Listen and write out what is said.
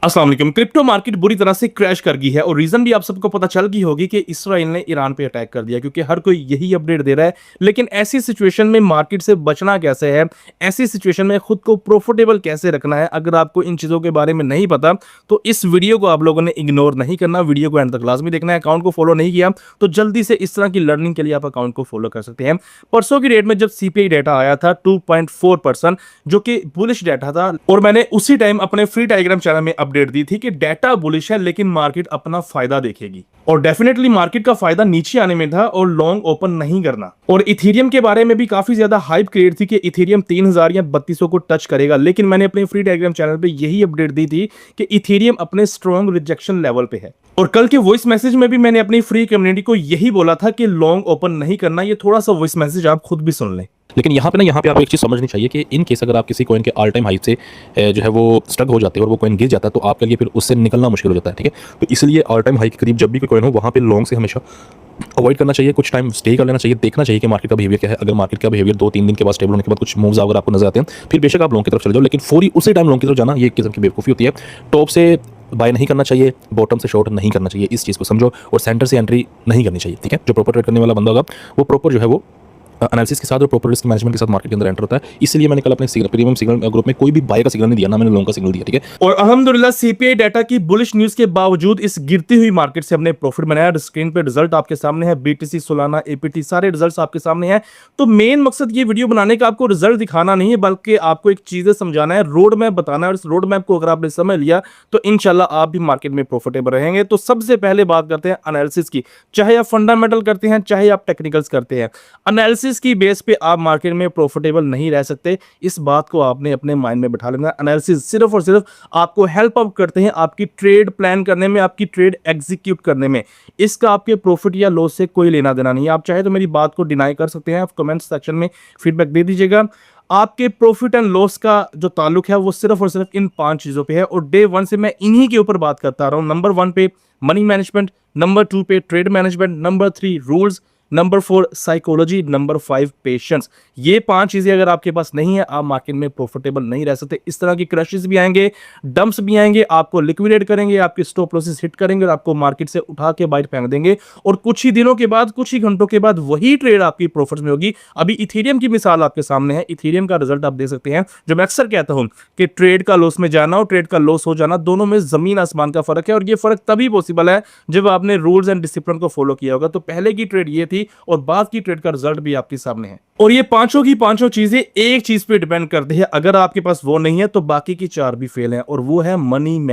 अस्सलाम वालेकुम। Crypto market बुरी तरह से क्रैश कर गई है और रीजन भी आप सबको पता चल गई होगी कि इसराइल ने ईरान पे अटैक कर दिया, क्योंकि हर कोई यही अपडेट दे रहा है। लेकिन ऐसी सिचुएशन में मार्केट से बचना कैसे है, ऐसी सिचुएशन में खुद को प्रॉफिटेबल कैसे रखना है, अगर आपको इन चीज़ों के बारे में नहीं पता तो इस वीडियो को आप लोगों ने इग्नोर नहीं करना, वीडियो को एंड तक लाजमी देखना है। अकाउंट को फॉलो नहीं किया तो जल्दी से इस तरह की लर्निंग के लिए आप अकाउंट को फॉलो कर सकते हैं। परसों की डेट में जब सीपीआई डाटा आया था 2.4%, जो कि बुलिश डाटा था, और मैंने उसी टाइम अपने फ्री टेलीग्राम चैनल में अपडेट दी थी कि डाटा बुलिश है लेकिन मार्केट अपना फायदा देखेगी, और डेफिनेटली मार्केट का फायदा नीचे आने में था और लॉन्ग ओपन नहीं करना। और इथेरियम के बारे में भी काफी ज्यादा हाइप क्रिएट थी कि इथेरियम 3000 या 3200 को टच करेगा, लेकिन मैंने अपने फ्री टेलीग्राम चैनल पे यही अपडेट दी थी कि इथेरियम अपने स्ट्रॉन्ग रिजेक्शन लेवल पे है। और कल के वॉइस मैसेज में भी मैंने अपनी फ्री कम्युनिटी को यही बोला था कि लॉन्ग ओपन नहीं करना। ये थोड़ा सा वॉइस मैसेज आप खुद भी सुन लें। लेकिन यहाँ पे आपको एक चीज़ समझनी चाहिए कि इन केस अगर आप किसी कॉइन के ऑल टाइम हाई से जो है वो स्टक हो जाते हैं और वो कॉइन गिर जाता है तो आपके लिए फिर उससे निकलना मुश्किल हो जाता है। ठीक है, तो इसलिए ऑल टाइम हाई के करीब जब भी कोई कॉइन हो वहाँ पे लॉन्ग से हमेशा अवॉइड करना चाहिए, कुछ टाइम स्टे कर लेना चाहिए, देखना चाहिए कि मार्केट का बिहेवियर क्या है। अगर मार्केट का बिहेवियर 2-3 दिन के बाद स्टेबल होने के बाद कुछ मूव्स अगर आपको नजर आते हैं फिर बेशक आप लॉन्ग की तरफ चले जाओ, लेकिन फौरी उसी टाइम लॉन्ग की तरफ जाना ये एक किस्म की बेवकूफ़ी होती है। टॉप से बाय नहीं करना चाहिए, बॉटम से शॉर्ट नहीं करना चाहिए, इस चीज़ को समझो। और सेंटर से एंट्री नहीं करनी चाहिए। ठीक है, जो प्रॉपर ट्रेड करने वाला बंदा होगा वो प्रॉपर जो है वो एनालिसिस के साथ और प्रॉपर रिस्क मैनेजमेंट के साथ मार्केट के अंदर एंटर होता है। इसलिए मैंने कल अपने प्रीमियम सिग्नल ग्रुप में कोई भी बाय का सिग्नल नहीं दिया, ना मैंने लॉन्ग का सिग्नल दिया। ठीक है, और अल्हम्दुलिल्लाह सीपीआई डाटा की बुलिश न्यूज के बावजूद इस गिरती हुई मार्केट से हमने प्रॉफिट बनाया। स्क्रीन पे रिजल्ट आपके सामने है, बीटीसी, सोलाना, एपीटी, सारे रिजल्ट्स आपके सामने हैं। तो मेन मकसद ये वीडियो बनाने का आपको रिजल्ट दिखाना नहीं है, बल्कि आपको एक चीजें समझाना है, रोड मैप बताना है। और इस रोड मैप को अगर आपने समझ लिया तो इंशाल्लाह आप भी मार्केट में प्रॉफिटेबल रहेंगे। तो सबसे पहले बात करते हैं एनालिसिस की। चाहे आप फंडामेंटल करते हैं, चाहे आप टेक्निकल्स करते हैं, एनालिसिस की बेस पे आप मार्केट में प्रॉफिटेबल नहीं रह सकते। इस बात को आपने अपने माइंड में बिठा लेना। एनालिसिस सिर्फ और सिर्फ आपको हेल्प अप करते हैं आपकी ट्रेड प्लान करने में, आपकी ट्रेड एग्जीक्यूट करने में। इसका आपके प्रॉफिट या लॉस से कोई लेना देना नहीं है। आप चाहे तो मेरी बात को डिनाई कर सकते हैं, आप कमेंट सेक्शन में फीडबैक दे दीजिएगा। आपके प्रॉफिट एंड लॉस का जो ताल्लुक है वो सिर्फ और सिर्फ इन 5 चीजों पे है, और डे 1 से मैं इन्हीं के ऊपर बात करता रहा हूं। नंबर 1 पे मनी मैनेजमेंट, नंबर 2 पे trade management, number 3 rules, number 4 psychology, number 5 patience. ये 5 चीजें अगर आपके पास नहीं है आप मार्केट में प्रॉफिटेबल नहीं रह सकते। इस तरह की क्रैशेस भी आएंगे, डंप्स भी आएंगे, आपको लिक्विडेट करेंगे, आपके स्टॉप लॉसेस हिट करेंगे और आपको मार्केट से उठा के बाइट फेंक देंगे। और कुछ ही दिनों के बाद, कुछ ही घंटों के बाद वही ट्रेड आपकी प्रॉफिट में होगी। अभी इथेरियम की मिसाल आपके सामने है, इथेरियम का रिजल्ट आप देख सकते हैं। जो मैं अक्सर कहता हूं कि ट्रेड का लॉस में जाना और ट्रेड का लॉस हो जाना, दोनों में जमीन आसमान का फर्क है। और ये फर्क तभी पॉसिबल है जब आपने रूल्स एंड डिसिप्लिन को फॉलो किया होगा। तो पहले की ट्रेड ये थी और बाद की ट्रेड का रिजल्ट भी आपके सामने है। और ये पांचों की पांचों चीजें एक चीज पे डिपेंड करती है। अगर आपके पास वो नहीं है तो बाकी की 4 भी फेल हैं, और वो है मनी मैनेजमेंट।